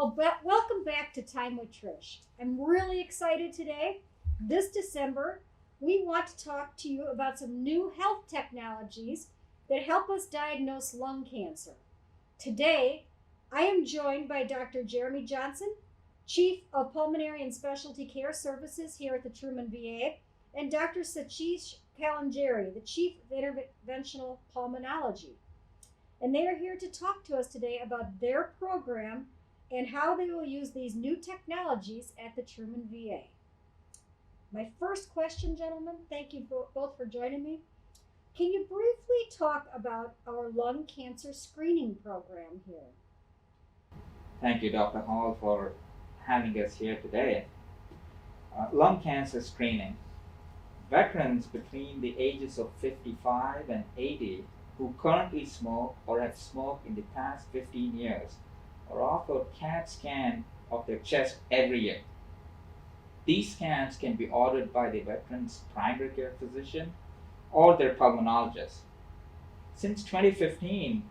Well, welcome back to Time with Trish. I'm really excited today. This December, we want to talk to you about some new health technologies that help us diagnose lung cancer. Today, I am joined by Dr. Jeremy Johnson, Chief of Pulmonary and Specialty Care Services here at the Truman VA, and Dr. Satish Kalenjeri, the Chief of Interventional Pulmonology. And they are here to talk to us today about their program and how they will use these new technologies at the Truman VA. My first question, gentlemen, thank you both for joining me. Can you briefly talk about our lung cancer screening program here? Thank you, Dr. Hall, for having us here today. Lung cancer screening. Veterans between the ages of 55 and 80 who currently smoke or have smoked in the past 15 years are offered CAT scan of their chest every year. These scans can be ordered by the veteran's primary care physician or their pulmonologist. Since 2015,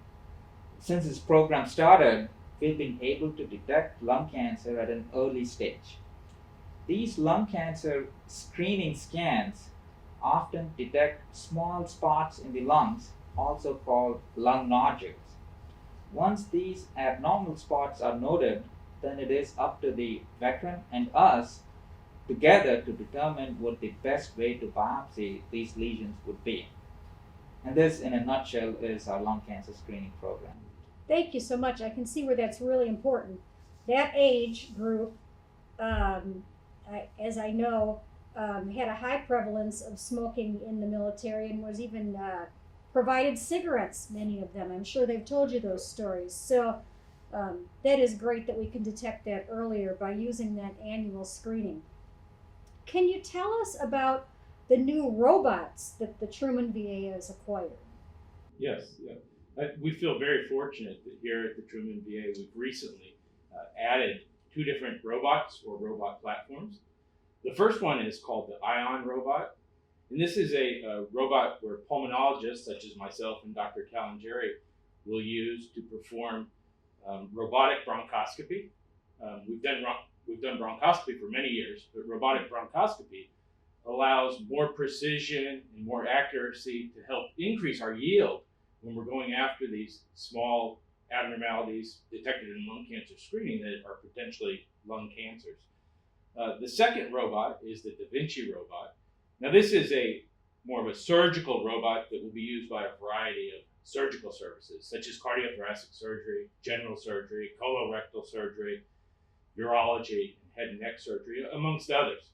since this program started, we've been able to detect lung cancer at an early stage. These lung cancer screening scans often detect small spots in the lungs, also called lung nodules. Once these abnormal spots are noted, then it is up to the veteran and us together to determine what the best way to biopsy these lesions would be. And this, in a nutshell, is our lung cancer screening program. Thank you so much. I can see where that's really important. That age group, as I know, had a high prevalence of smoking in the military and was even provided cigarettes, many of them. I'm sure they've told you those stories. So that is great that we can detect that earlier by using that annual screening. Can you tell us about the new robots that the Truman VA has acquired? Yes, we feel very fortunate that here at the Truman VA we've recently added two different robots or robot platforms. The first one is called the ION robot, and this is a robot where pulmonologists such as myself and Dr. Kalenjeri will use to perform robotic bronchoscopy. We've done bronchoscopy for many years, but robotic bronchoscopy allows more precision and more accuracy to help increase our yield when we're going after these small abnormalities detected in lung cancer screening that are potentially lung cancers. The second robot is the Da Vinci robot. Now this is more of a surgical robot that will be used by a variety of surgical services, such as cardiothoracic surgery, general surgery, colorectal surgery, urology, and head and neck surgery, amongst others.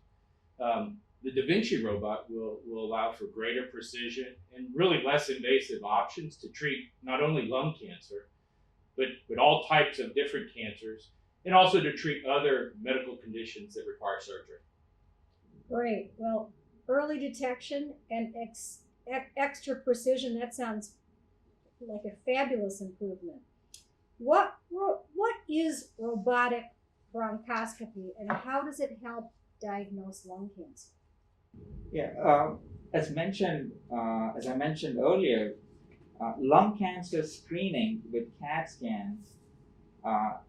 The Da Vinci robot will allow for greater precision and really less invasive options to treat not only lung cancer, but all types of different cancers, and also to treat other medical conditions that require surgery. Great. Well, early detection and extra precision, that sounds like a fabulous improvement. What is robotic bronchoscopy and how does it help diagnose lung cancer? Yeah, as I mentioned earlier, lung cancer screening with CAT scans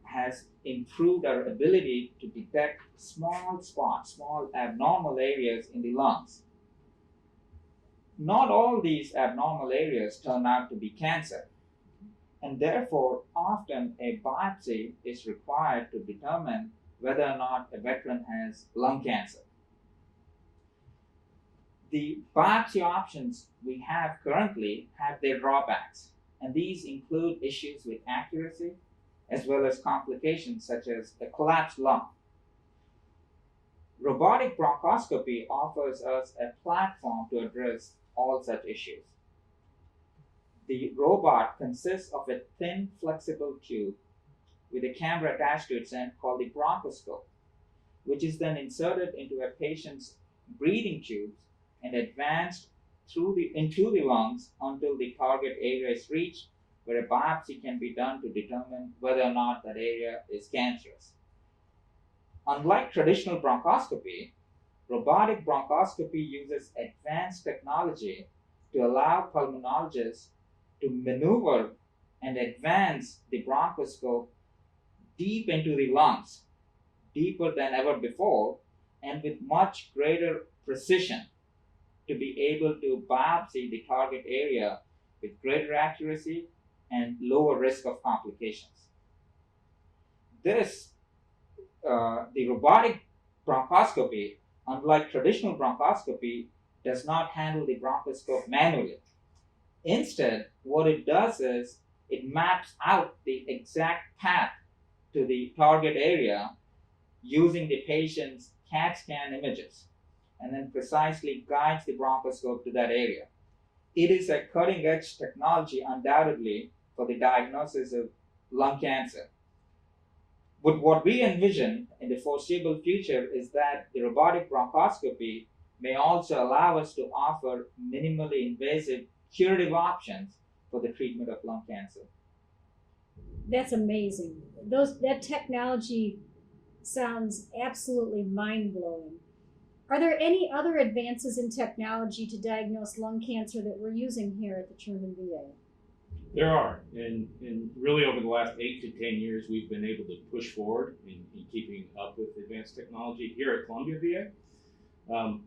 has improved our ability to detect small spots, small abnormal areas in the lungs. Not all these abnormal areas turn out to be cancer, and therefore often a biopsy is required to determine whether or not a veteran has lung cancer. The biopsy options we have currently have their drawbacks, and these include issues with accuracy as well as complications such as a collapsed lung. Robotic bronchoscopy offers us a platform to address all such issues. The robot consists of a thin, flexible tube with a camera attached to its end called the bronchoscope, which is then inserted into a patient's breathing tubes and advanced into the lungs until the target area is reached, where a biopsy can be done to determine whether or not that area is cancerous. Unlike traditional bronchoscopy, robotic bronchoscopy uses advanced technology to allow pulmonologists to maneuver and advance the bronchoscope deep into the lungs, deeper than ever before, and with much greater precision to be able to biopsy the target area with greater accuracy and lower risk of complications. The robotic bronchoscopy, unlike traditional bronchoscopy, does not handle the bronchoscope manually. Instead, what it does is it maps out the exact path to the target area using the patient's CAT scan images, and then precisely guides the bronchoscope to that area. It is a cutting edge technology, undoubtedly, for the diagnosis of lung cancer. But what we envision in the foreseeable future is that the robotic bronchoscopy may also allow us to offer minimally invasive curative options for the treatment of lung cancer. That's amazing. That technology sounds absolutely mind-blowing. Are there any other advances in technology to diagnose lung cancer that we're using here at the Truman VA? There are, and really over the last 8 to 10 years, we've been able to push forward in keeping up with advanced technology here at Columbia VA.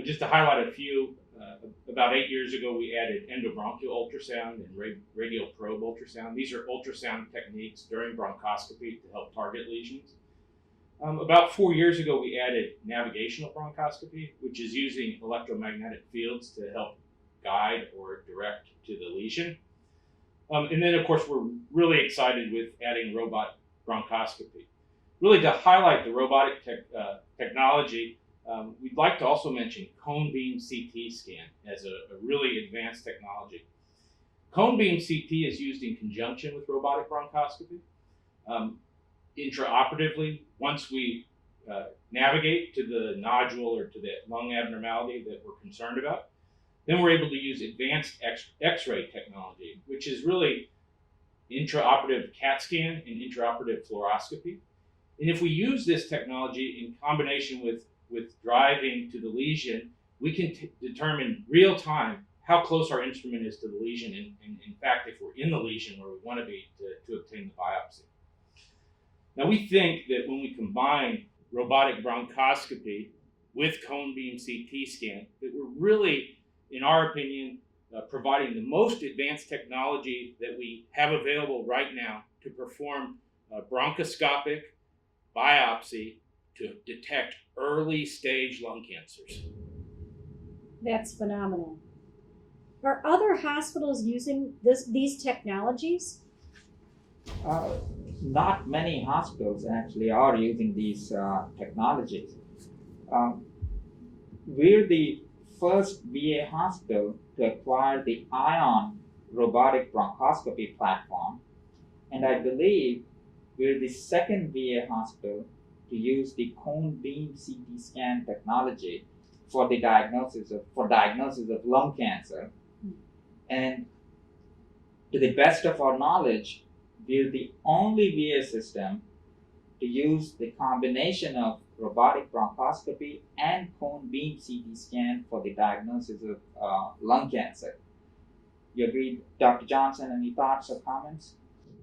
Just to highlight a few, about 8 years ago, we added endobronchial ultrasound and radial probe ultrasound. These are ultrasound techniques during bronchoscopy to help target lesions. About 4 years ago, we added navigational bronchoscopy, which is using electromagnetic fields to help guide or direct to the lesion. And then, of course, we're really excited with adding robot bronchoscopy. Really, to highlight the robotic technology, we'd like to also mention cone beam CT scan as a really advanced technology. Cone beam CT is used in conjunction with robotic bronchoscopy. Intraoperatively, once we navigate to the nodule or to the lung abnormality that we're concerned about, then we're able to use advanced X-ray technology, which is really intraoperative CAT scan and intraoperative fluoroscopy. And if we use this technology in combination with driving to the lesion, we can determine real time how close our instrument is to the lesion, and in fact, if we're in the lesion where we want to be to obtain the biopsy. Now, we think that when we combine robotic bronchoscopy with cone beam CT scan, that we're really, in our opinion, providing the most advanced technology that we have available right now to perform bronchoscopic biopsy to detect early stage lung cancers. That's phenomenal. Are other hospitals using these technologies? Not many hospitals actually are using these technologies. We're the first VA hospital to acquire the ION robotic bronchoscopy platform, and I believe we're the second VA hospital to use the cone beam CT scan technology for the diagnosis of lung cancer. And to the best of our knowledge, we're the only VA system to use the combination of robotic bronchoscopy and cone beam CT scan for the diagnosis of lung cancer. You agree, Dr. Johnson? Any thoughts or comments?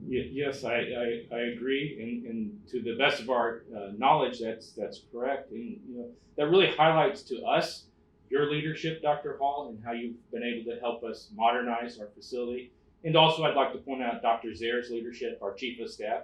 Yes, I agree, and to the best of our knowledge, that's correct. And that really highlights to us your leadership, Dr. Hall, and how you've been able to help us modernize our facility. And also, I'd like to point out Dr. Zare's leadership, our chief of staff.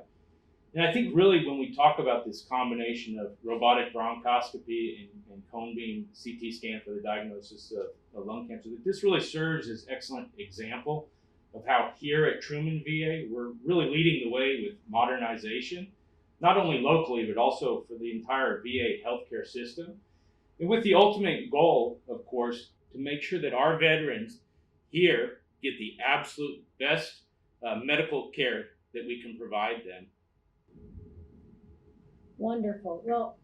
And I think really when we talk about this combination of robotic bronchoscopy and cone beam CT scan for the diagnosis of lung cancer, that this really serves as an excellent example of how here at Truman VA, we're really leading the way with modernization, not only locally, but also for the entire VA healthcare system. And with the ultimate goal, of course, to make sure that our veterans here get the absolute best medical care that we can provide them. Wonderful. Well,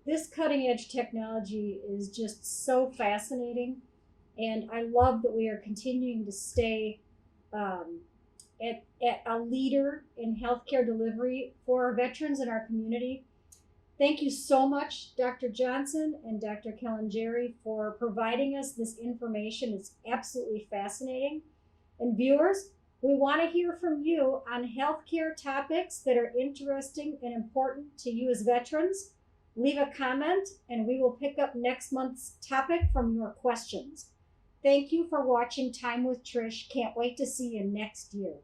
this cutting edge technology is just so fascinating, and I love that we are continuing to stay at a leader in healthcare delivery for our veterans in our community. Thank you so much, Dr. Johnson and Dr. Kalenjeri, for providing us this information. It's absolutely fascinating. And viewers, We want to hear from you on healthcare topics that are interesting and important to you as veterans. Leave a comment and we will pick up next month's topic from your questions. Thank you for watching Time with Trish. Can't wait to see you next year.